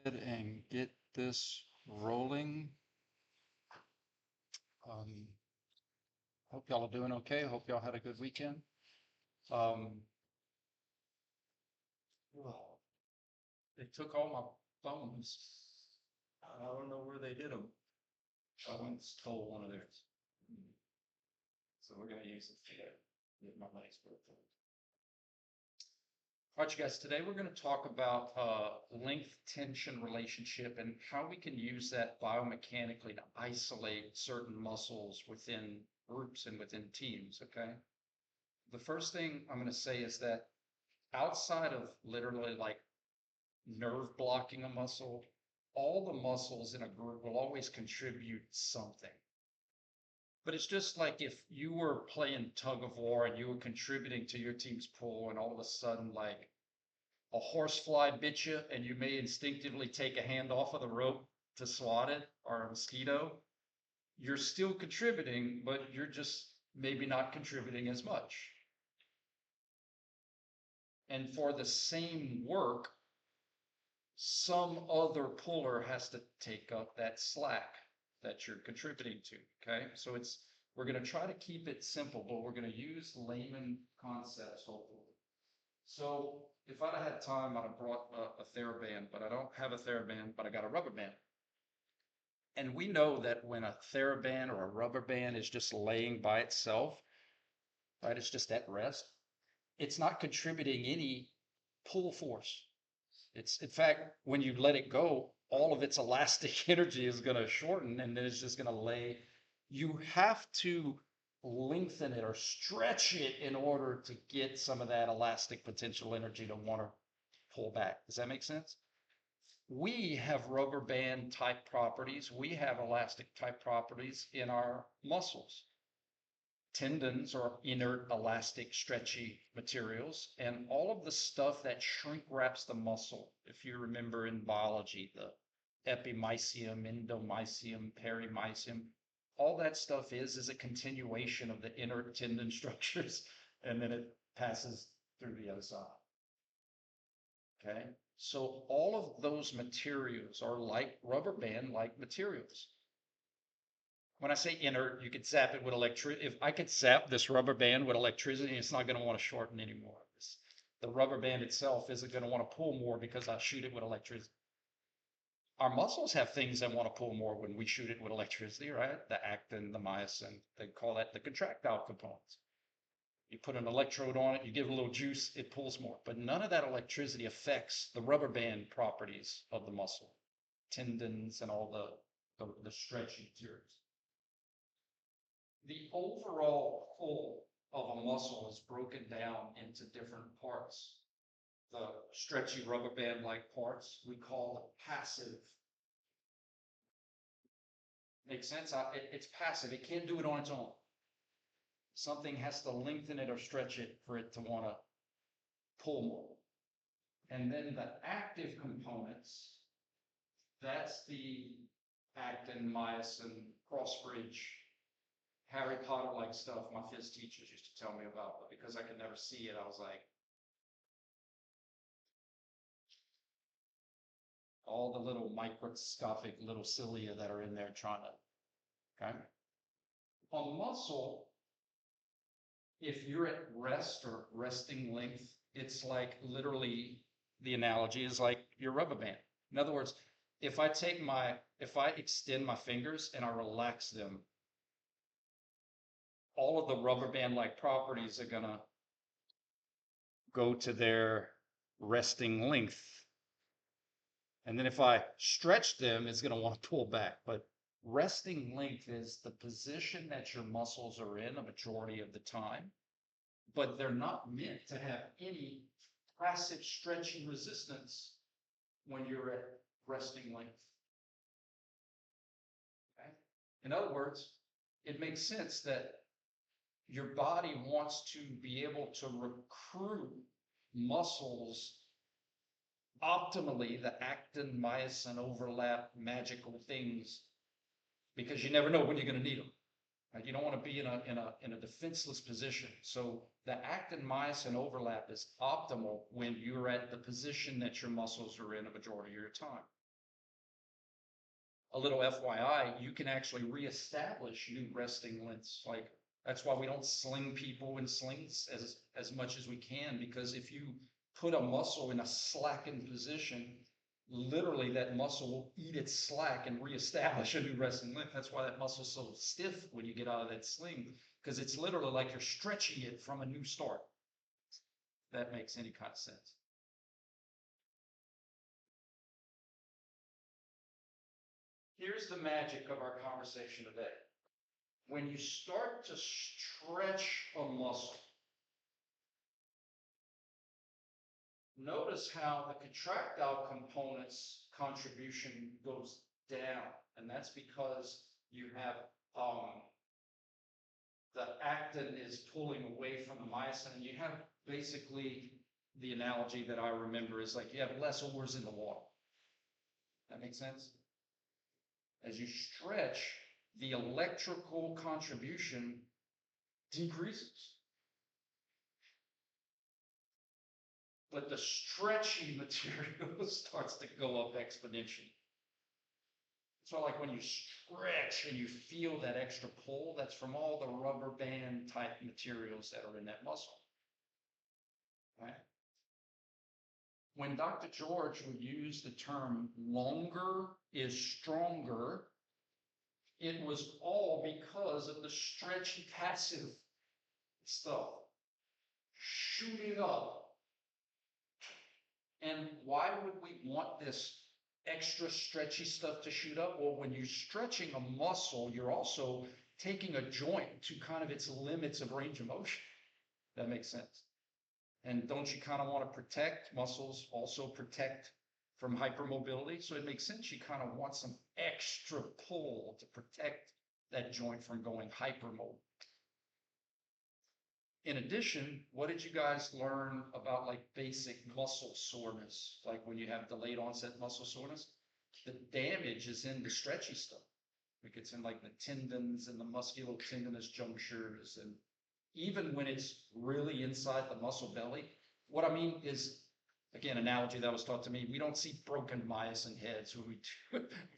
ahead and get this rolling. Um, Hope y'all are doing okay. Hope y'all had a good weekend. Um, well, they took all my phones. I don't know where they did them. I went and stole one of theirs. So we're gonna use it to get my money's worth. All right, you guys, today we're going to talk about length tension relationship and how we can use that biomechanically to isolate certain muscles within groups and within teams, okay? The first thing I'm going to say is that outside of literally like nerve blocking a muscle, all the muscles in a group will always contribute something. But it's just like if you were playing tug of war and you were contributing to your team's pull, and all of a sudden, like a horsefly bit you and you may instinctively take a hand off of the rope to swat it, or a mosquito, you're still contributing, but you're just maybe not contributing as much. And for the same work, some other puller has to take up that slack that you're contributing to. Okay. So we're going to try to keep it simple, but we're going to use layman concepts, hopefully. So if I'd have had time, I'd have brought a TheraBand, but I don't have a TheraBand, but I got a rubber band. And we know that when a TheraBand or a rubber band is just laying by itself, right, it's just at rest, it's not contributing any pull force. It's, in fact, when you let it go, all of its elastic energy is going to shorten and then it's just going to lay. You have to lengthen it or stretch it in order to get some of that elastic potential energy to want to pull back. Does that make sense? We have rubber band type properties. We have elastic type properties in our muscles. Tendons are inert, elastic, stretchy materials, and all of the stuff that shrink wraps the muscle. If you remember in biology, the epimysium, endomysium, perimysium, all that stuff is a continuation of the inert tendon structures, and then it passes through the other side. Okay, so all of those materials are like rubber band like materials. When I say inert, you could zap it with electricity. If I could zap this rubber band with electricity, it's not going to want to shorten anymore. The rubber band itself isn't going to want to pull more because I shoot it with electricity. Our muscles have things that want to pull more when we shoot it with electricity, right? The actin, the myosin, they call that the contractile components. You put an electrode on it, you give it a little juice, it pulls more. But none of that electricity affects the rubber band properties of the muscle, tendons, and all the stretchy materials. The overall pull of a muscle is broken down into different parts. The stretchy rubber band like parts we call passive. Makes sense? It's passive. It can't do it on its own. Something has to lengthen it or stretch it for it to want to pull more. And then the active components, that's the actin, myosin, cross bridge, Harry Potter like stuff my phys teachers used to tell me about, but because I could never see it, I was like, all the little microscopic little cilia that are in there trying to, okay? On muscle, if you're at rest or resting length, it's like literally the analogy is like your rubber band. In other words, if I extend my fingers and I relax them, all of the rubber band like properties are gonna go to their resting length. And then if I stretch them, it's gonna want to pull back. But resting length is the position that your muscles are in a majority of the time, but they're not meant to have any passive stretching resistance when you're at resting length. Okay? In other words, it makes sense that your body wants to be able to recruit muscles optimally, the actin myosin overlap magical things, because you never know when you're going to need them. Right? You don't want to be in a defenseless position. So the actin myosin overlap is optimal when you're at the position that your muscles are in a majority of your time. a little FYI, you can actually reestablish new resting lengths. Like that's why we don't sling people in slings as much as we can, because if you put a muscle in a slackened position, literally that muscle will eat its slack and reestablish a new resting length. That's why that muscle's so stiff when you get out of that sling, because it's literally like you're stretching it from a new start. If that makes any kind of sense. Here's the magic of our conversation today. When you start to stretch a muscle, notice how the contractile component's contribution goes down, and that's because you have the actin is pulling away from the myosin, and you have basically the analogy that I remember is like you have less oars in the water. That makes sense? As you stretch, the electrical contribution decreases. But the stretchy material starts to go up exponentially. So like when you stretch and you feel that extra pull, that's from all the rubber band type materials that are in that muscle. Right? When Dr. George would use the term longer is stronger, it was all because of the stretchy passive stuff shooting up. And why would we want this extra stretchy stuff to shoot up? Well, when you're stretching a muscle, you're also taking a joint to kind of its limits of range of motion. That makes sense. And don't you kind of want to protect muscles, also protect from hypermobility? So it makes sense you kind of want some extra pull to protect that joint from going hypermobile. In addition, what did you guys learn about like basic muscle soreness? Like when you have delayed onset muscle soreness, the damage is in the stretchy stuff. Like it's in like the tendons and the musculotendinous junctures. And even when it's really inside the muscle belly, what I mean is, again, analogy that was taught to me, we don't see broken myosin heads when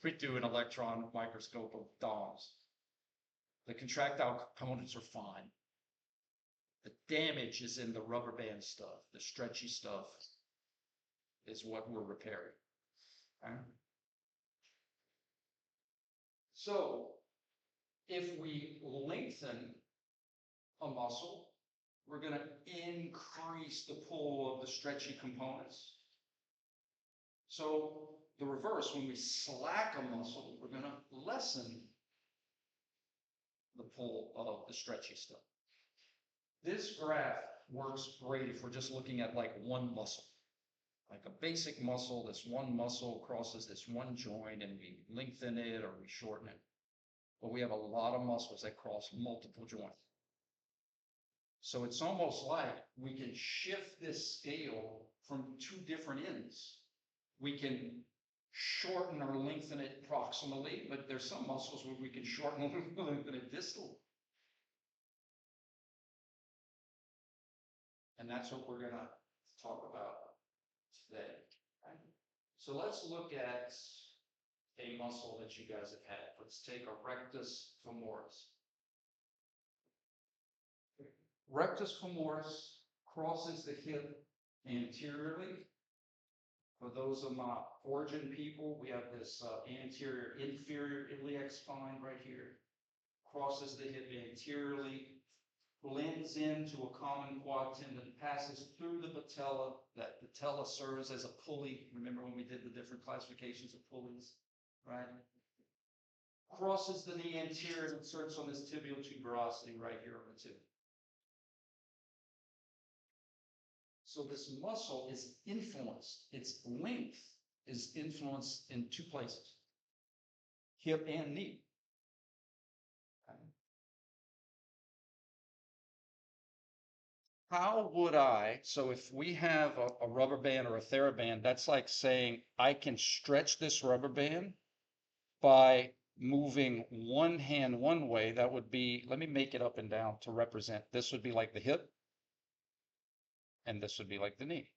we do an electron microscope of DOMs. The contractile components are fine. The damage is in the rubber band stuff. The stretchy stuff is what we're repairing. Okay? So if we lengthen a muscle, we're going to increase the pull of the stretchy components. So the reverse, when we slack a muscle, we're going to lessen the pull of the stretchy stuff. This graph works great if we're just looking at like one muscle, like a basic muscle. This one muscle crosses this one joint and we lengthen it or we shorten it. But we have a lot of muscles that cross multiple joints. So it's almost like we can shift this scale from two different ends. We can shorten or lengthen it proximally, but there's some muscles where we can shorten or lengthen it distally. And that's what we're going to talk about today. Right? So let's look at a muscle that you guys have had. Let's take a rectus femoris. Rectus femoris crosses the hip anteriorly. For those of my origin people, we have this anterior inferior iliac spine right here. Crosses the hip anteriorly, blends into a common quad tendon, passes through the patella. That patella serves as a pulley. Remember when we did the different classifications of pulleys, right? Crosses the knee anterior and inserts on this tibial tuberosity right here on the tibia. So this muscle is influenced, its length is influenced in two places, hip and knee. Okay. How would I, so if we have a rubber band or a TheraBand, that's like saying I can stretch this rubber band by moving one hand one way. That would be, let me make it up and down to represent. This would be like the hip, and this would be like the knee.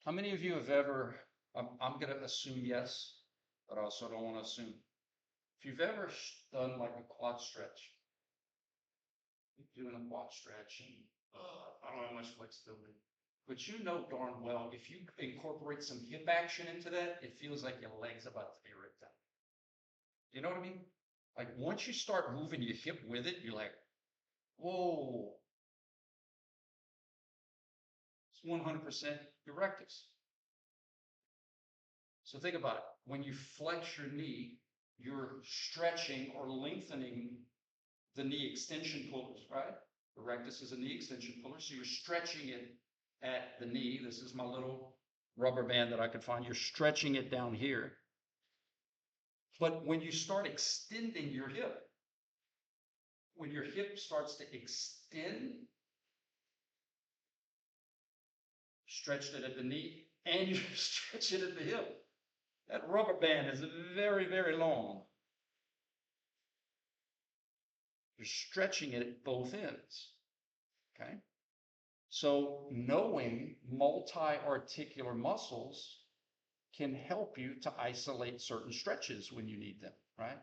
How many of you have ever, I'm going to assume yes, but I also don't want to assume. If you've ever done like a quad stretch, you're doing a quad stretch and I don't have much flexibility. But you know darn well, if you incorporate some hip action into that, it feels like your leg's about to be ripped out. You know what I mean? Like once you start moving your hip with it, you're like, whoa, it's 100% erectus. So think about it. When you flex your knee, you're stretching or lengthening the knee extension pullers, right? The rectus is a knee extension puller, so you're stretching it at the knee. This is my little rubber band that I could find. You're stretching it down here. But when you start extending your hip, when your hip starts to extend, stretched it at the knee, and you stretch it at the hip. That rubber band is very, very long. You're stretching it at both ends, okay? So knowing multi-articular muscles can help you to isolate certain stretches when you need them, right?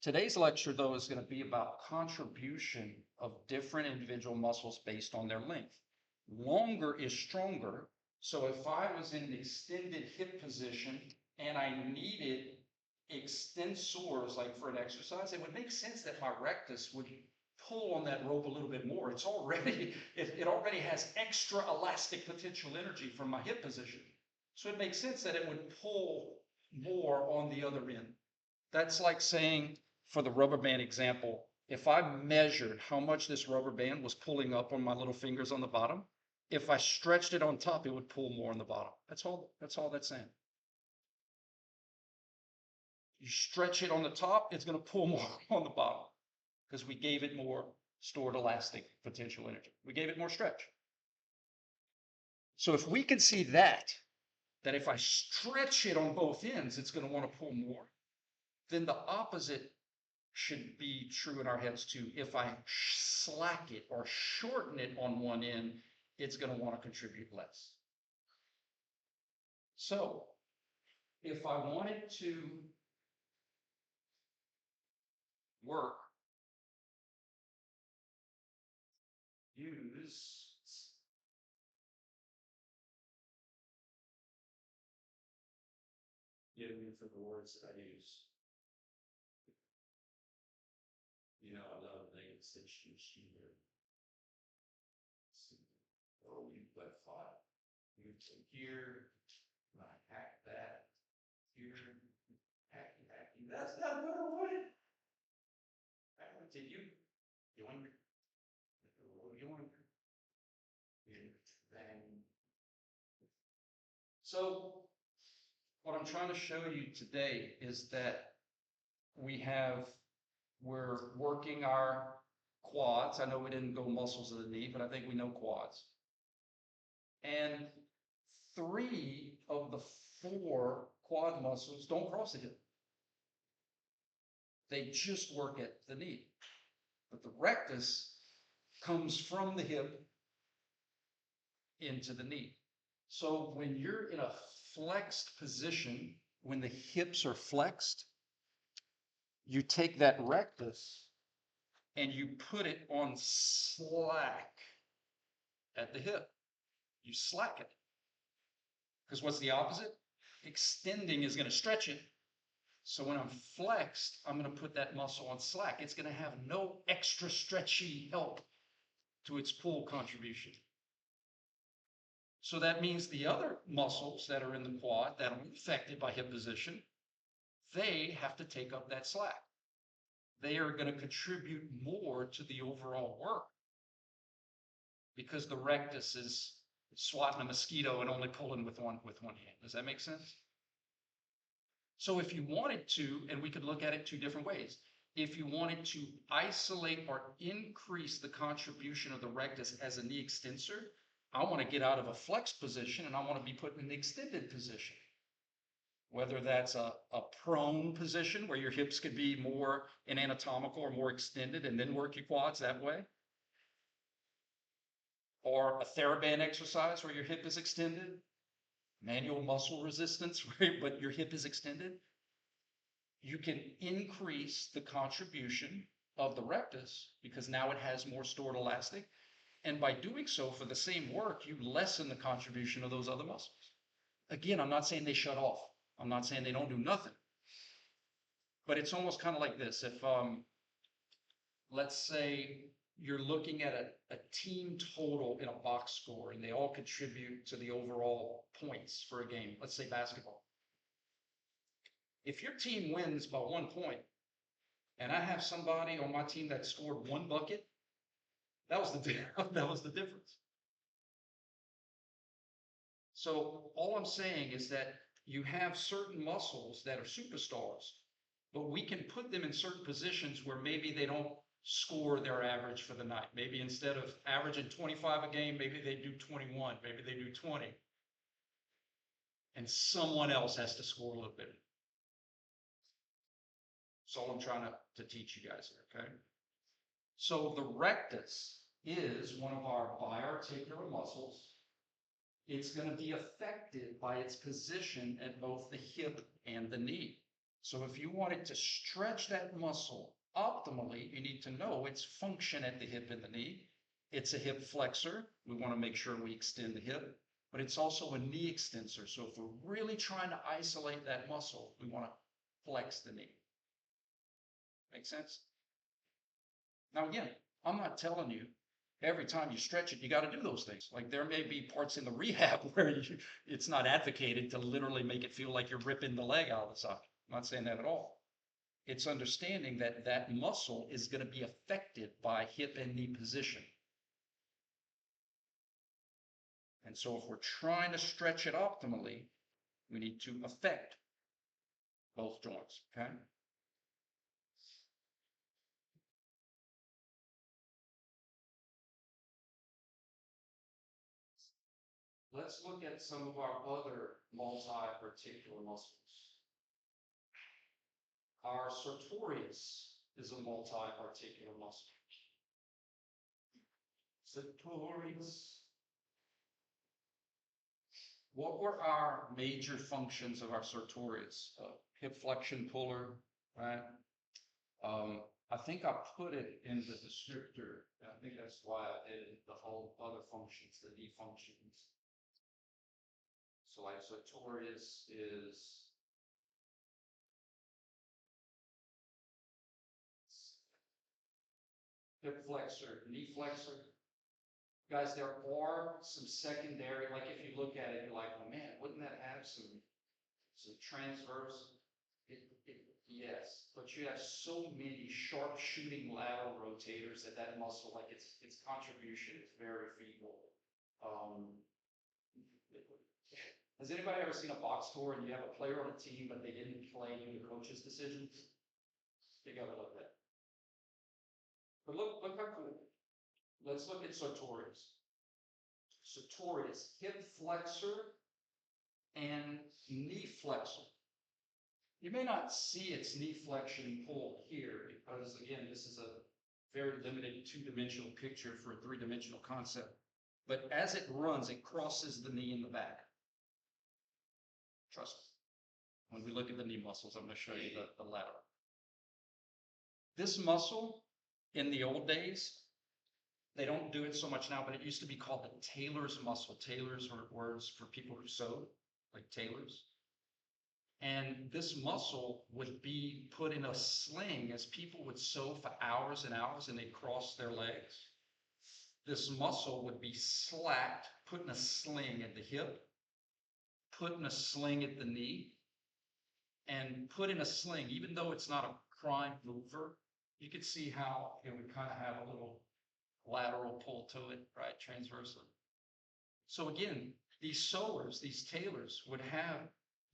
Today's lecture, though, is going to be about contribution of different individual muscles based on their length. Longer is stronger. So if I was in an extended hip position and I needed extensors, like for an exercise, it would make sense that my rectus would pull on that rope a little bit more. It's already, it already has extra elastic potential energy from my hip position. So it makes sense that it would pull more on the other end. That's like saying, for the rubber band example, if I measured how much this rubber band was pulling up on my little fingers on the bottom, if I stretched it on top, it would pull more on the bottom. That's all that's saying. You stretch it on the top, it's going to pull more on the bottom because we gave it more stored elastic potential energy. We gave it more stretch. So if we can see that if I stretch it on both ends, it's going to want to pull more, then the opposite should be true in our heads too. If I slack it or shorten it on one end, it's going to want to contribute less. So if I wanted to work, use give me for the words that I use. You know, I love the extension here. Oh, you put five. You take here, I hack that here, hacky. That's not what I wanted. I wanted you. You want so what I'm trying to show you today is that we're working our quads. I know we didn't go muscles of the knee, but I think we know quads. And 3 of the 4 quad muscles don't cross the hip. They just work at the knee. But the rectus comes from the hip into the knee. So when you're in a flexed position, when the hips are flexed, you take that rectus and you put it on slack at the hip. You slack it. Because what's the opposite? Extending is going to stretch it. So when I'm flexed, I'm going to put that muscle on slack. It's going to have no extra stretchy help to its pull contribution. So that means the other muscles that are in the quad that are affected by hip position, they have to take up that slack. They are going to contribute more to the overall work because the rectus is swatting a mosquito and only pulling with one hand. Does that make sense? So if you wanted to, and we could look at it 2 different ways. If you wanted to isolate or increase the contribution of the rectus as a knee extensor, I want to get out of a flexed position and I want to be put in an extended position. Whether that's a prone position where your hips could be more in anatomical or more extended and then work your quads that way. or a TheraBand exercise where your hip is extended, manual muscle resistance, but your hip is extended, you can increase the contribution of the rectus because now it has more stored elastic. And by doing so for the same work, you lessen the contribution of those other muscles. Again, I'm not saying they shut off. I'm not saying they don't do nothing. But it's almost kind of like this. If, let's say you're looking at a team total in a box score and they all contribute to the overall points for a game, let's say basketball. If your team wins by 1 point and I have somebody on my team that scored 1 bucket, that was the difference. So all I'm saying is that you have certain muscles that are superstars, but we can put them in certain positions where maybe they don't score their average for the night. Maybe instead of averaging 25 a game, maybe they do 21, maybe they do 20. And someone else has to score a little bit. That's all I'm trying to teach you guys here, okay? So the rectus is one of our biarticular muscles. It's going to be affected by its position at both the hip and the knee. So if you wanted to stretch that muscle optimally, you need to know its function at the hip and the knee. It's a hip flexor. We want to make sure we extend the hip, but it's also a knee extensor. So if we're really trying to isolate that muscle, we want to flex the knee. Make sense? Now, again, I'm not telling you every time you stretch it, you got to do those things. Like there may be parts in the rehab where it's not advocated to literally make it feel like you're ripping the leg out of the socket. I'm not saying that at all. It's understanding that that muscle is going to be affected by hip and knee position. And so if we're trying to stretch it optimally, we need to affect both joints, okay? Let's look at some of our other multi-articular muscles. Our sartorius is a multi-articular muscle. Sartorius. What were our major functions of our sartorius? Hip flexion puller, right? I think I put it in the descriptor. I think that's why I did the whole other functions, the knee functions. So like sartorius is hip flexor, knee flexor. Guys, there are some secondary, like if you look at it, you're like, oh man, wouldn't that have some transverse? Yes, but you have so many sharp shooting lateral rotators that muscle, like its contribution is very feeble. Has anybody ever seen a box score and you have a player on a team, but they didn't play due to coach's decisions? Take a look at that. But look how cool. Let's look at sartorius. Sartorius, hip flexor and knee flexor. You may not see its knee flexion pull here because, again, this is a very limited two-dimensional picture for a three-dimensional concept. But as it runs, it crosses the knee in the back. Trust me. When we look at the knee muscles, I'm going to show you the lateral. This muscle, in the old days, they don't do it so much now, but it used to be called the tailor's muscle. Tailors are words for people who sew, like tailors. And this muscle would be put in a sling as people would sew for hours and hours and they'd cross their legs. This muscle would be slacked, put in a sling at the hip, put in a sling at the knee, and put in a sling, even though it's not a prime mover, you could see how it would kind of have a little lateral pull to it, right, transversely. So again, these sewers, these tailors would have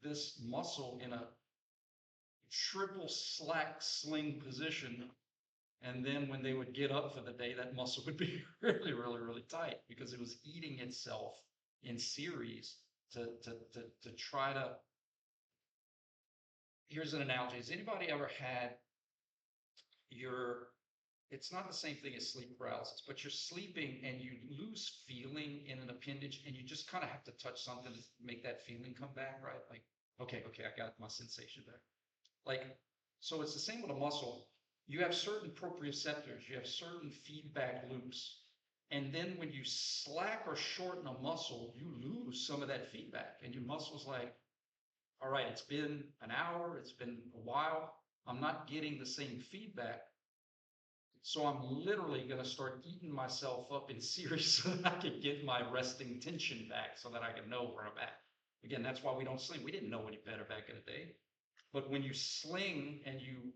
this muscle in a triple slack sling position. And then when they would get up for the day, that muscle would be really, really, really tight because it was eating itself in series to try to. Here's an analogy. Has anybody ever had it's not the same thing as sleep paralysis, but you're sleeping and you lose feeling in an appendage and you just kind of have to touch something to make that feeling come back, right? Like, okay, I got my sensation there. Like, so it's the same with a muscle. You have certain proprioceptors, you have certain feedback loops. And then when you slack or shorten a muscle, you lose some of that feedback. And your muscle's like, all right, it's been an hour, it's been a while, I'm not getting the same feedback. So I'm literally going to start eating myself up in series so that I can get my resting tension back so that I can know where I'm at. Again, that's why we don't sling. We didn't know any better back in the day. But when you sling and you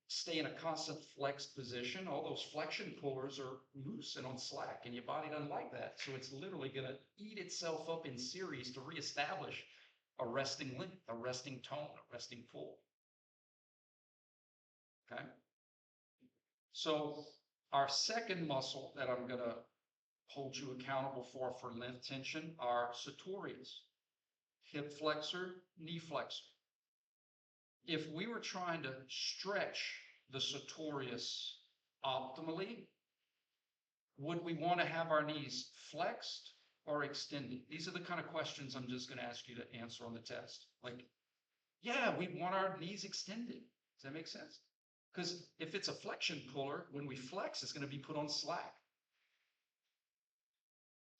stay in a constant flexed position, all those flexion pullers are loose and on slack, and your body doesn't like that. So it's literally going to eat itself up in series to reestablish a resting length, a resting tone, a resting pull. Okay? So our second muscle that I'm going to hold you accountable for length tension are sartorius, hip flexor, knee flexor. If we were trying to stretch the sartorius optimally, would we want to have our knees flexed or extended? These are the kind of questions I'm just going to ask you to answer on the test. Like, yeah, we want our knees extended. Does that make sense? Because if it's a flexion puller, when we flex, it's going to be put on slack.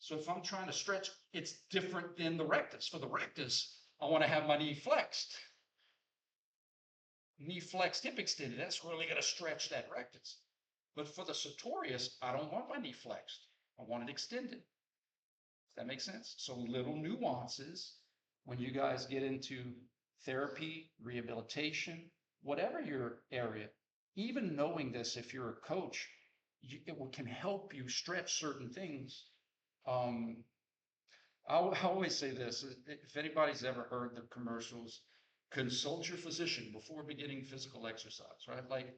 So if I'm trying to stretch, it's different than the rectus. For the rectus, I want to have my knee flexed. Knee flexed, hip extended. That's really going to stretch that rectus. But for the sartorius, I don't want my knee flexed. I want it extended. Does that make sense? So little nuances when you guys get into therapy, rehabilitation, whatever your area, even knowing this, if you're a coach, it can help you stretch certain things. I always say this, if anybody's ever heard the commercials, consult your physician before beginning physical exercise, right? Like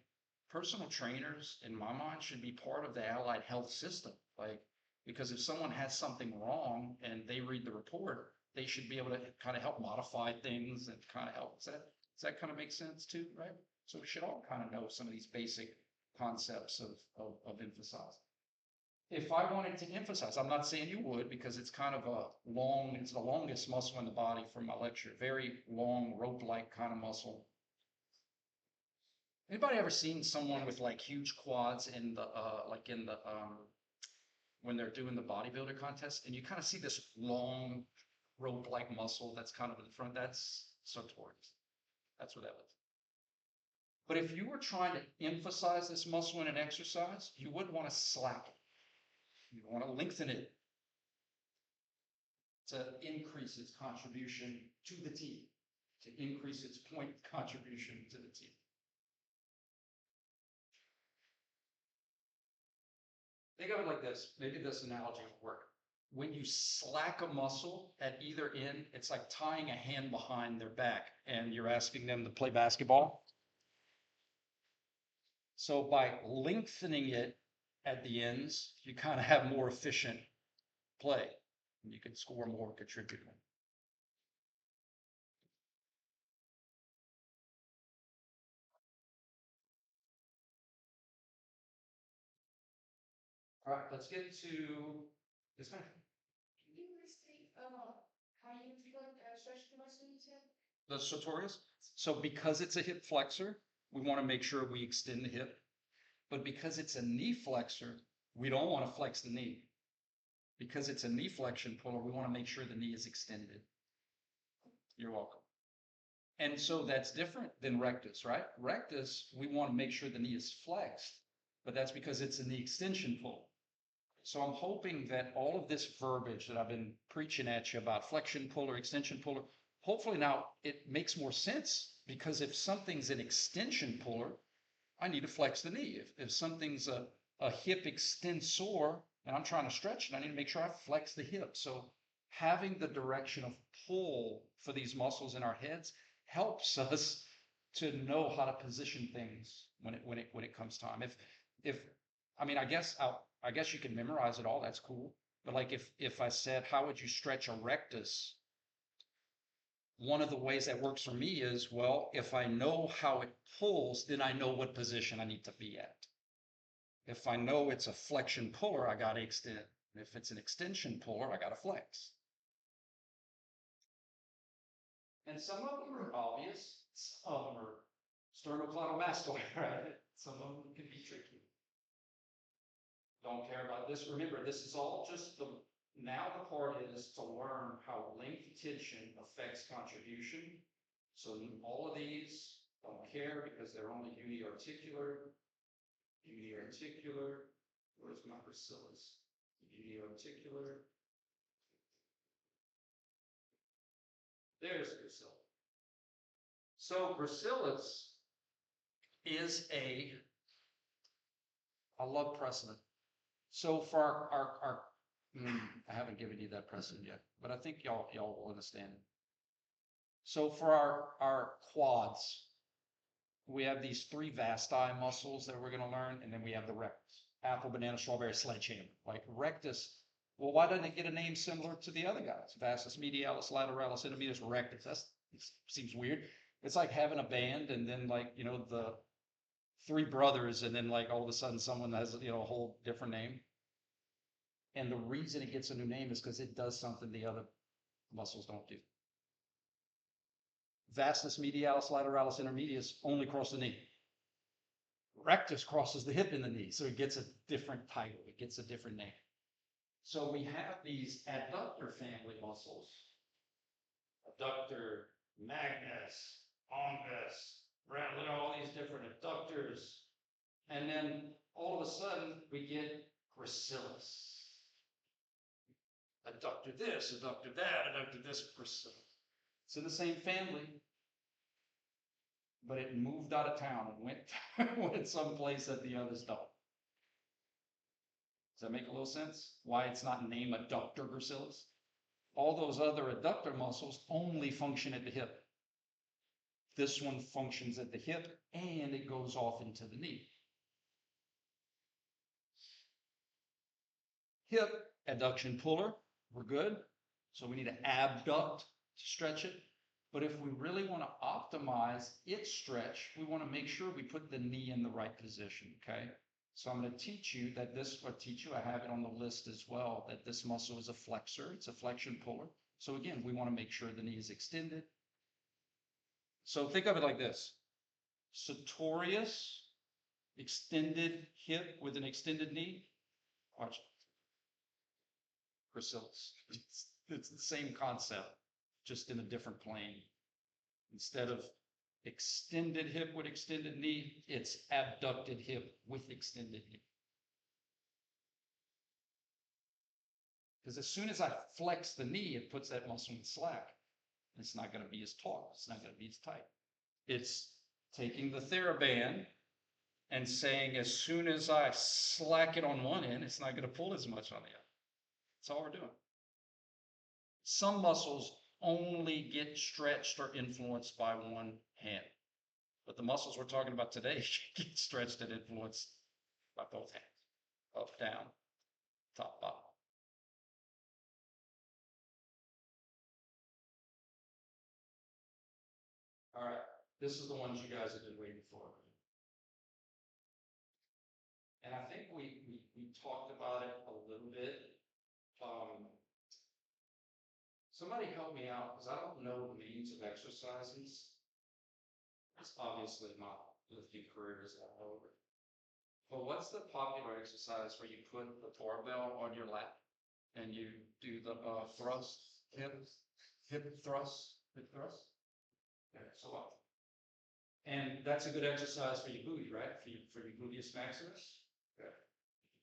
personal trainers, in my mind, should be part of the allied health system. Like, because if someone has something wrong and they read the report, they should be able to kind of help modify things and kind of help. Does that kind of make sense too, right? So we should all kind of know some of these basic concepts of emphasizing. If I wanted to emphasize, I'm not saying you would because it's kind of it's the longest muscle in the body for my lecture. Very long, rope-like kind of muscle. Anybody ever seen someone with like huge quads in the when they're doing the bodybuilder contest, and you kind of see this long rope-like muscle that's kind of in front? That's sartorius. That's what that is. But if you were trying to emphasize this muscle in an exercise, you wouldn't want to slack it. You want to lengthen it to increase its contribution to the team, to increase its point contribution to the team. Think of it like this. Maybe this analogy will work. When you slack a muscle at either end, it's like tying a hand behind their back and you're asking them to play basketball. So by lengthening it at the ends, you kind of have more efficient play and you can score more, contribute more. All right, let's get to this one. Can you restate how you stretch the muscle in his hip? The sartorius. So because it's a hip flexor, we want to make sure we extend the hip. But because it's a knee flexor, we don't want to flex the knee. Because it's a knee flexion puller, we want to make sure the knee is extended. You're welcome. And so that's different than rectus, right? Rectus, we want to make sure the knee is flexed, but that's because it's a knee extension pull. So I'm hoping that all of this verbiage that I've been preaching at you about flexion puller, extension puller, hopefully now it makes more sense, because if something's an extension puller, I need to flex the knee. If something's a hip extensor and I'm trying to stretch it, I need to make sure I flex the hip. So having the direction of pull for these muscles in our heads helps us to know how to position things when it comes time. I guess you can memorize it all. That's cool. But like if I said, how would you stretch a rectus? One of the ways that works for me is, well, if I know how it pulls, then I know what position I need to be at. If I know it's a flexion puller, I got to extend. And if it's an extension puller, I got to flex. And some of them are obvious, some of them are sternocleidomastoid, right? Some of them can be tricky. Don't care about this. Remember, this is all just now the part is to learn how length tension affects contribution. So all of these don't care because they're only uniarticular. Uniarticular. Where's my gracilis? Uniarticular. There's gracilis. So gracilis is I love precedent. So for our I haven't given you that precedent yet, but I think y'all will understand it. So for our quads, we have these three vasti muscles that we're going to learn, and then we have the rectus. Apple, banana, strawberry, sledgehammer. Like rectus, well, why doesn't it get a name similar to the other guys? Vastus medialis, lateralis, intermedius, rectus. That seems weird. It's like having a band and then like, you know, the three brothers and then like all of a sudden someone has, you know, a whole different name. And the reason it gets a new name is because it does something the other muscles don't do. Vastus medialis, lateralis, intermedius only cross the knee. Rectus crosses the hip in the knee, so it gets a different title, it gets a different name. So we have these adductor family muscles. Adductor, magnus, longus, all these different adductors. And then all of a sudden we get gracilis. Adductor this, adductor that, adductor this, gracilis. It's in the same family, but it moved out of town and went someplace that the others don't. Does that make a little sense? Why it's not named adductor gracilis? All those other adductor muscles only function at the hip. This one functions at the hip and it goes off into the knee. Hip adduction puller, we're good. So we need to abduct to stretch it. But if we really want to optimize its stretch, we want to make sure we put the knee in the right position, okay? So I'm going to teach you that I have it on the list as well, that this muscle is a flexor, it's a flexion puller. So again, we want to make sure the knee is extended. So think of it like this. Sartorius, extended hip with an extended knee. Watch. Gracilis. It's the same concept, just in a different plane. Instead of extended hip with extended knee, it's abducted hip with extended knee. Because as soon as I flex the knee, it puts that muscle in slack. It's not going to be as taut. It's not going to be as tight. It's taking the TheraBand and saying as soon as I slack it on one end, it's not going to pull as much on the other. That's all we're doing. Some muscles only get stretched or influenced by one hand. But the muscles we're talking about today get stretched and influenced by both hands. Up, down, top, bottom. All right, this is the ones you guys have been waiting for. And I think we talked about it a little bit. Somebody help me out, because I don't know the names of exercises. It's obviously not lifting career is not over. But what's the popular exercise where you put the barbell on your lap and you do the thrust, hip thrust, hip thrust? Okay, so what? And that's a good exercise for your booty, right? For your gluteus maximus. Okay.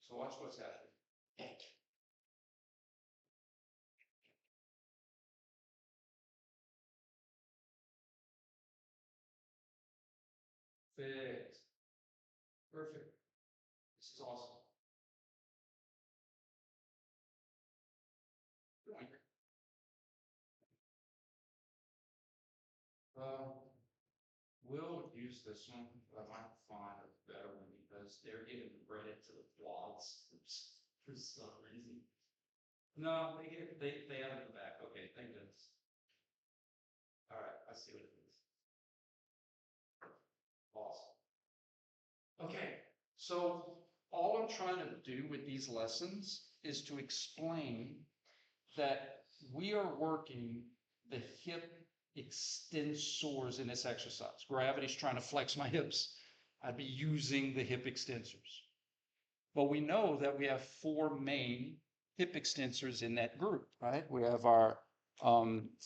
So watch what's happening. Fixed. Perfect. This is awesome. We'll use this one, but I might find a better one because they're giving credit to the quads for some reason. No, they have it in the back. Okay, thank goodness. All right, I see what it is. Awesome. Okay, so all I'm trying to do with these lessons is to explain that we are working the hip extensors in this exercise. Gravity's trying to flex my hips. I'd be using the hip extensors. But we know that we have four main hip extensors in that group, right? We have our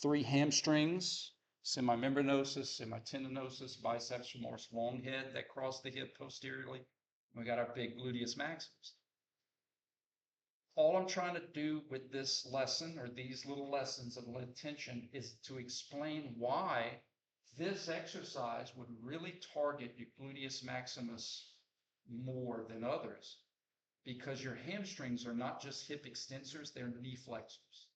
three hamstrings, semimembranosus, semitendinosus, biceps femoris long head that cross the hip posteriorly. We got our big gluteus maximus. All I'm trying to do with this lesson or these little lessons of attention is to explain why this exercise would really target your gluteus maximus more than others, because your hamstrings are not just hip extensors, they're knee flexors.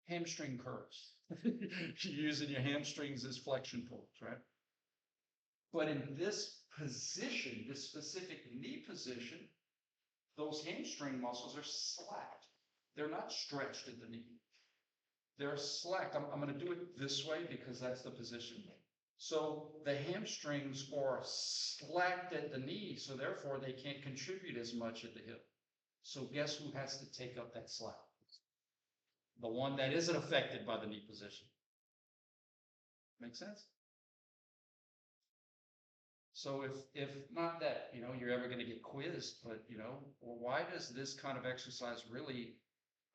Hamstring curls. You're using your hamstrings as flexion poles, right? But in this position, this specific knee position, those hamstring muscles are slacked. They're not stretched at the knee. They're slacked. I'm going to do it this way because that's the position. So the hamstrings are slacked at the knee, so therefore they can't contribute as much at the hip. So guess who has to take up that slack? The one that isn't affected by the knee position. Make sense? So if not that, you're ever going to get quizzed, but well, why does this kind of exercise really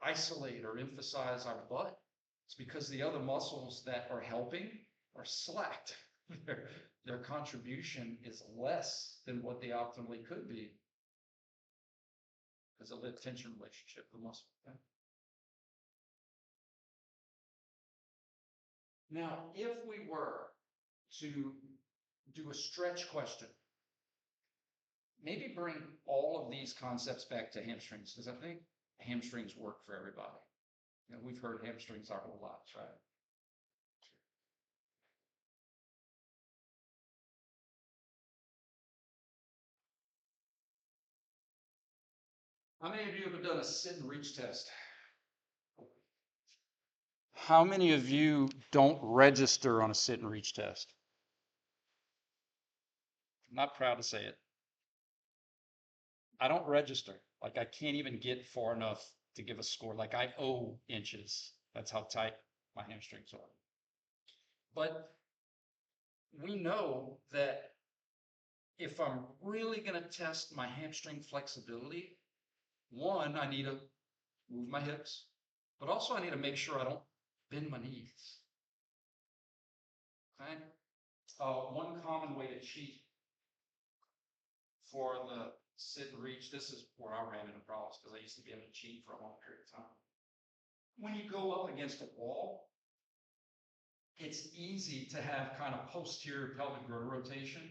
isolate or emphasize our butt? It's because the other muscles that are helping are slacked. Their contribution is less than what they optimally could be because of the tension relationship of the muscle. Okay? Now, if we were to do a stretch question, maybe bring all of these concepts back to hamstrings, because I think hamstrings work for everybody. We've heard hamstrings our whole lives, right? How many of you have done a sit and reach test? How many of you don't register on a sit and reach test? I'm not proud to say it. I don't register. Like I can't even get far enough to give a score. Like I owe inches. That's how tight my hamstrings are. But we know that if I'm really going to test my hamstring flexibility, one, I need to move my hips, but also I need to make sure I don't bend my knees. Okay? One common way to cheat for the sit and reach, this is where I ran into problems because I used to be able to cheat for a long period of time. When you go up against a wall, it's easy to have kind of posterior pelvic girdle rotation.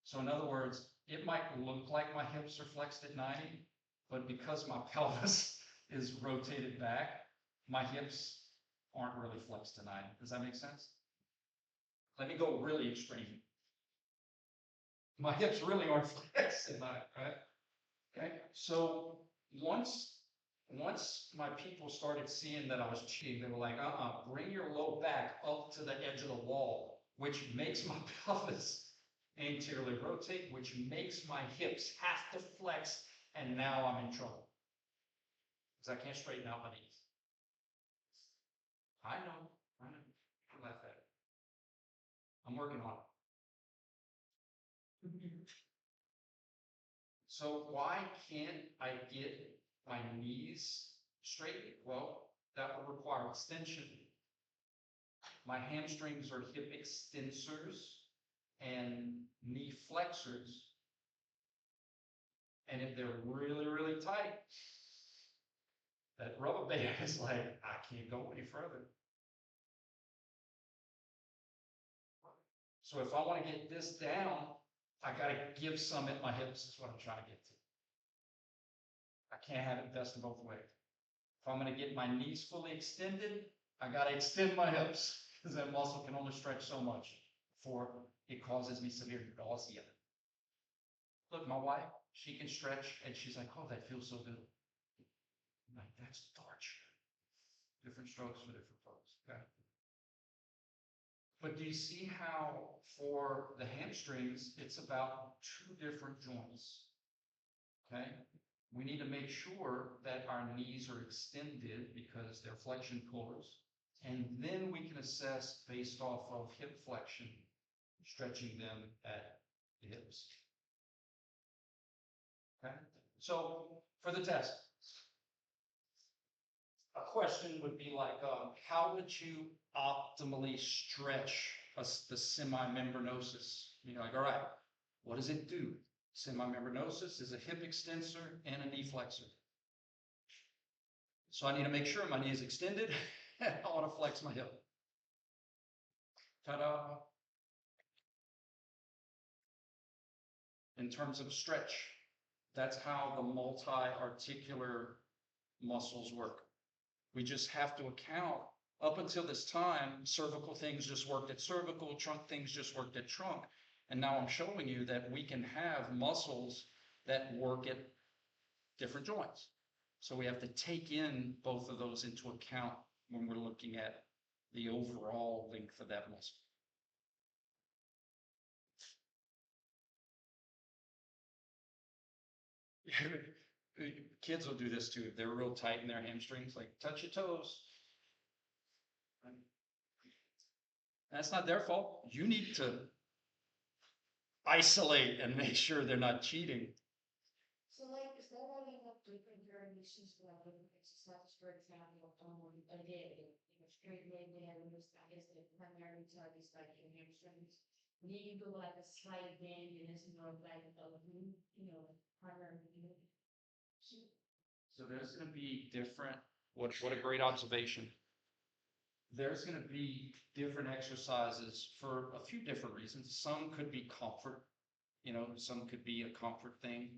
So in other words, it might look like my hips are flexed at 90, but because my pelvis is rotated back, my hips aren't really flexed to 90. Does that make sense? Let me go really extreme. My hips really aren't flexed at 90, right? Okay, so once my people started seeing that I was cheating, they were like, bring your low back up to the edge of the wall, which makes my pelvis anteriorly rotate, which makes my hips have to flex, and now I'm in trouble. Because I can't straighten out my knees. I know. I laugh at it. I'm working on it. So why can't I get my knees straight? Well, that would require extension. My hamstrings are hip extensors and knee flexors. And if they're really, really tight, that rubber band is like, I can't go any further. So if I want to get this down, I got to give some at my hips, is what I'm trying to get to. I can't have it best of both ways. If I'm going to get my knees fully extended, I got to extend my hips because that muscle can only stretch so much before it causes me severe nausea. Look, my wife, she can stretch and she's like, oh, that feels so good. I'm like, that's torture. Different strokes for different folks. Okay. But do you see how for the hamstrings, it's about two different joints? Okay? We need to make sure that our knees are extended because they're flexion pullers. And then we can assess based off of hip flexion, stretching them at the hips. Okay? So for the test, a question would be like, how would you optimally stretch the semimembranosus? You know, like, all right, what does it do? Semimembranosus is a hip extensor and a knee flexor. So I need to make sure my knee is extended and I want to flex my hip. Ta-da! In terms of stretch, that's how the multi-articular muscles work. We just have to account, up until this time, cervical things just worked at cervical, trunk things just worked at trunk. And now I'm showing you that we can have muscles that work at different joints. So we have to take in both of those into account when we're looking at the overall length of that muscle. Kids will do this too. If they're real tight in their hamstrings, like touch your toes. That's not their fault. You need to isolate and make sure they're not cheating. So like, is there any like different variations for like different exercises, for example, again, straight leg, they have this, I guess the primary target is like your hamstrings. Then you do like a slight bend and it's more like a glute, primary glute. So there's going to be different, what a great observation. There's going to be different exercises for a few different reasons. Some could be comfort, some could be a comfort thing.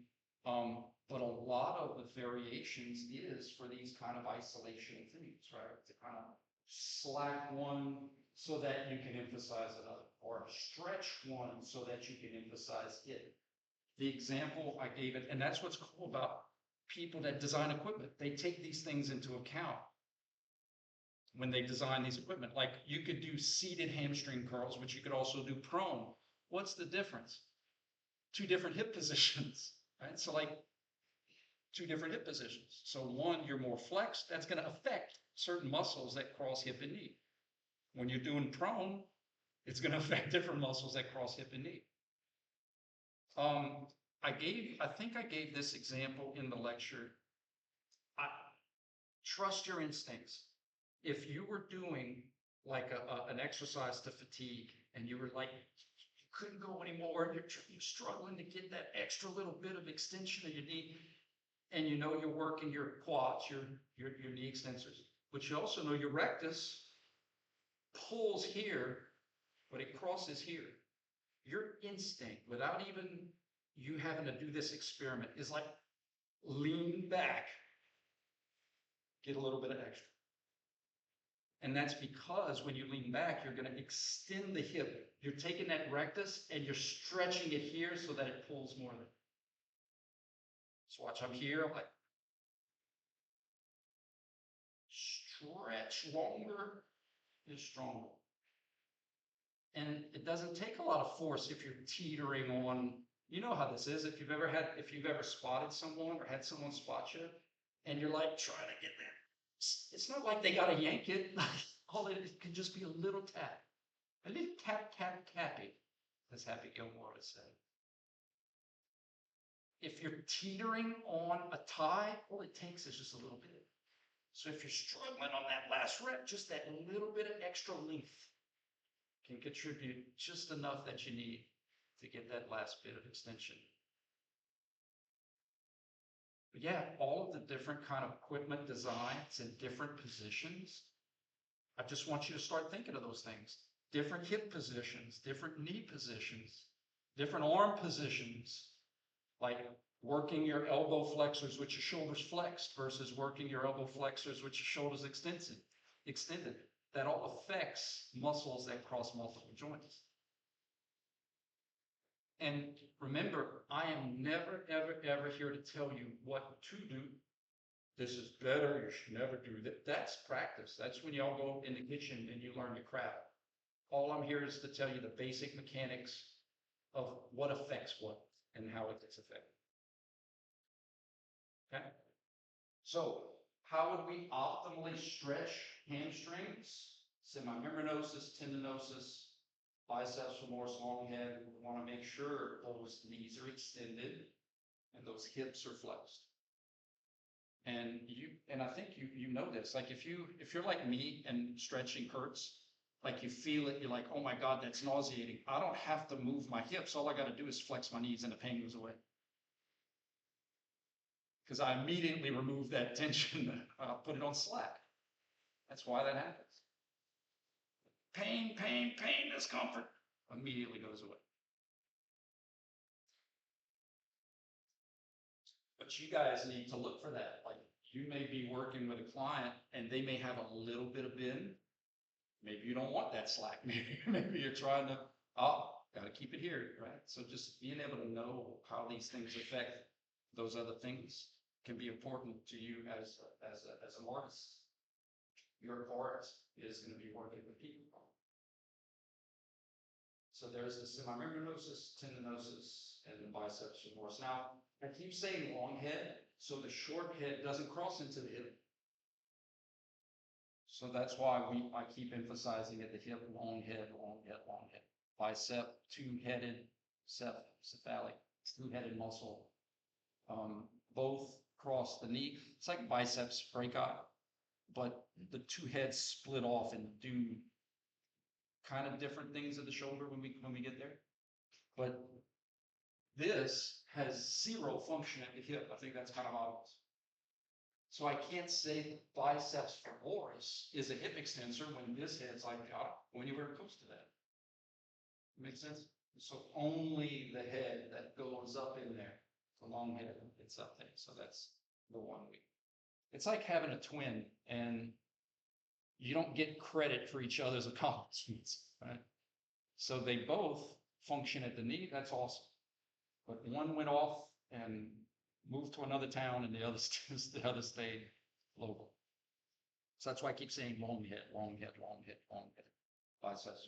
But a lot of the variations is for these kind of isolation things, right? To kind of slack one so that you can emphasize another, or stretch one so that you can emphasize it. The example I gave it, and that's what's cool about people that design equipment. They take these things into account when they design these equipment. Like you could do seated hamstring curls, but you could also do prone. What's the difference? Two different hip positions, right? So like two different hip positions. So one, you're more flexed. That's going to affect certain muscles that cross hip and knee. When you're doing prone, it's going to affect different muscles that cross hip and knee. I think I gave this example in the lecture. Trust your instincts. If you were doing like an exercise to fatigue and you were like, you couldn't go anymore, and you're struggling to get that extra little bit of extension of your knee, and you're working your quads, your knee extensors, but you also know your rectus pulls here, but it crosses here. Your instinct, without even you having to do this experiment, is like lean back, get a little bit of extra. And that's because when you lean back, you're going to extend the hip. You're taking that rectus and you're stretching it here so that it pulls more. So watch, I'm here, I'm like, stretch longer is stronger. And it doesn't take a lot of force if you're teetering on, you know how this is, if you've ever spotted someone or had someone spot you, and you're like trying to get there. It's not like they gotta yank it. All it can just be a little tap. A little tap, tap, tapping, as Happy Gilmore would say. If you're teetering on a tie, all it takes is just a little bit. So if you're struggling on that last rep, just that little bit of extra length can contribute just enough that you need to get that last bit of extension. But yeah, all of the different kind of equipment designs and different positions, I just want you to start thinking of those things. Different hip positions, different knee positions, different arm positions, like working your elbow flexors with your shoulders flexed versus working your elbow flexors with your shoulders extended. That all affects muscles that cross multiple joints. And remember, I am never, ever, ever here to tell you what to do. This is better, you should never do that. That's practice. That's when y'all go in the kitchen and you learn your craft. All I'm here is to tell you the basic mechanics of what affects what and how it gets affected. Okay? So, how would we optimally stretch hamstrings? Semimembranosus, tendinosis, biceps femoris, long head. We want to make sure those knees are extended and those hips are flexed. And I think you know this. Like if you're like me and stretching hurts, like you feel it, you're like, oh my God, that's nauseating. I don't have to move my hips. All I got to do is flex my knees and the pain goes away. Because I immediately remove that tension, put it on slack. That's why that happens. Pain, pain, pain, discomfort immediately goes away. But you guys need to look for that. Like you may be working with a client and they may have a little bit of bend. Maybe you don't want that slack. Maybe you're trying to, got to keep it here, right? So just being able to know how these things affect those other things can be important to you as an artist. Your art is going to be working with people. So there's the semimembranosus, tendinosis, and the biceps femoris. Now, I keep saying long head, so the short head doesn't cross into the hip. So that's why I keep emphasizing at the hip, long head, long head, long head. Bicep, two-headed, cephalic, two-headed muscle. Both cross the knee. It's like biceps break out, but the two heads split off and do kind of different things at the shoulder when we get there. But this has zero function at the hip. I think that's kind of obvious. So I can't say that biceps femoris is a hip extensor when this head's like, when you were close to that. Make sense? So only the head that goes up in there, the long head, it's up there. So that's the one week. It's like having a twin and you don't get credit for each other's accomplishments, right? So they both function at the knee. That's awesome. But one went off and moved to another town and the other stayed local. So that's why I keep saying long head, long head, long head, long head. Biceps.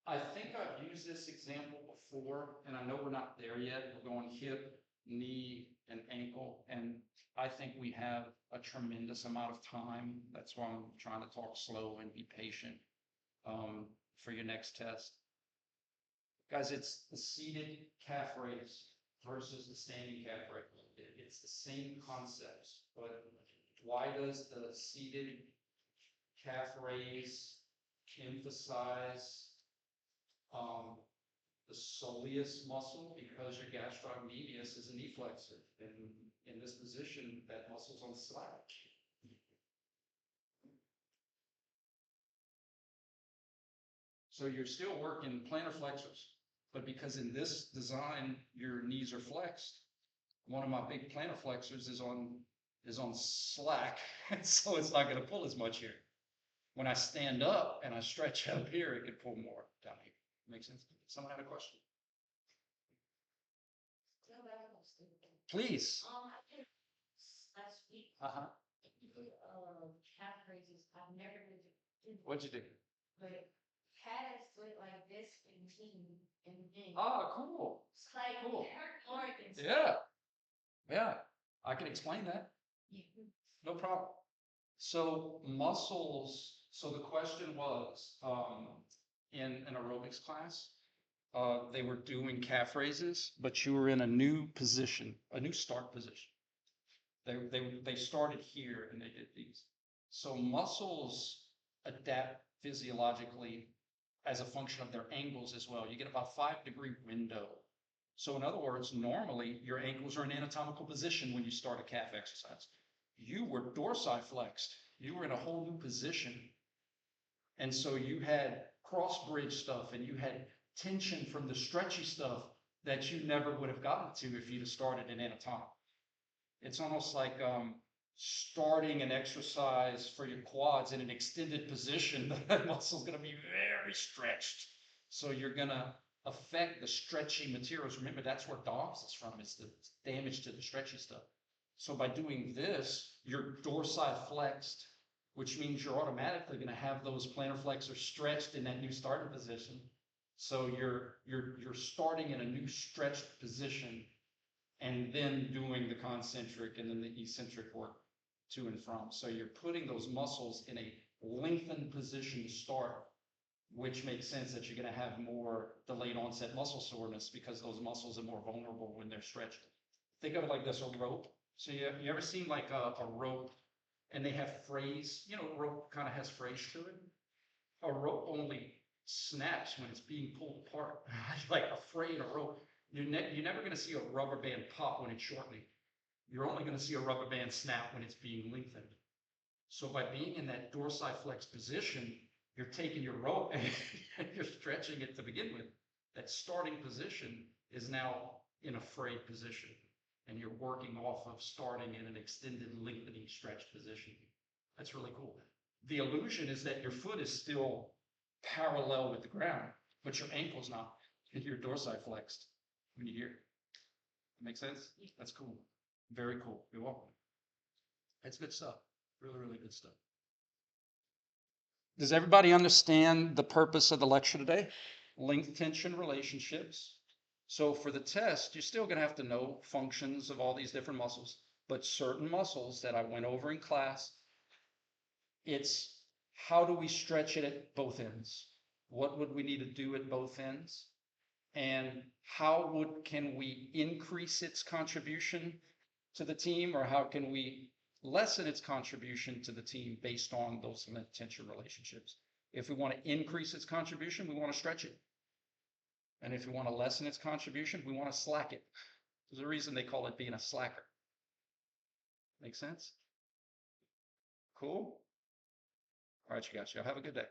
I think I've used this example before, and I know we're not there yet. We're going hip, knee, and ankle, and I think we have a tremendous amount of time. That's why I'm trying to talk slow and be patient for your next test. Guys, it's the seated calf raise versus the standing calf raise. It's the same concepts, but why does the seated calf raise emphasize the soleus muscle? Because your gastrocnemius is a knee flexor, and in this position, that muscle's on slack. So you're still working plantar flexors, but because in this design your knees are flexed, one of my big plantar flexors is on slack, and so it's not going to pull as much here. When I stand up and I stretch up here, it can pull more down here. Make sense? Someone had a question? Please. I did last week. Calf raises. I've never did. What'd you do? But calves went like this and knee. Cool. It's like Cool. more than Yeah, I can explain that. No problem. So muscles, so the question was, in an aerobics class, they were doing calf raises, but you were in a new position, a new start position. They started here and they did these. So muscles adapt physiologically as a function of their angles as well. You get about 5-degree window. So in other words, normally your ankles are in anatomical position when you start a calf exercise. You were dorsiflexed. You were in a whole new position. And so you had cross bridge stuff and you had tension from the stretchy stuff that you never would have gotten to if you'd have started in anatomical. It's almost like starting an exercise for your quads in an extended position. That muscle's going to be very stretched. So you're going to affect the stretchy materials. Remember, that's where DOMS is from. It's the damage to the stretchy stuff. So by doing this, you're dorsiflexed, which means you're automatically going to have those plantar flexors stretched in that new starting position. So you're starting in a new stretched position and then doing the concentric and then the eccentric work to and from. So you're putting those muscles in a lengthened position to start, which makes sense that you're going to have more delayed onset muscle soreness because those muscles are more vulnerable when they're stretched. Think of it like this, a rope. So you ever seen like a rope and they have frays? You know, rope kind of has frays to it. A rope only snaps when it's being pulled apart. Like a fray in a rope. You're never going to see a rubber band pop when it's shortening. You're only going to see a rubber band snap when it's being lengthened. So by being in that dorsiflex position, you're taking your rope and you're stretching it to begin with. That starting position is now in a frayed position, and you're working off of starting in an extended lengthening stretch position. That's really cool. The illusion is that your foot is still parallel with the ground, but your ankle's not, and you're dorsiflexed when you hear. Make sense? That's cool. Very cool. You're welcome. That's good stuff. Really, really good stuff. Does everybody understand the purpose of the lecture today? Length tension relationships. So for the test, you're still going to have to know functions of all these different muscles, but certain muscles that I went over in class, it's how do we stretch it at both ends? What would we need to do at both ends? And can we increase its contribution to the team, or how can we lessen its contribution to the team based on those length tension relationships? If we want to increase its contribution, we want to stretch it. And if we want to lessen its contribution, we want to slack it. There's a reason they call it being a slacker. Make sense? Cool? All right, you guys. Y'all have a good day.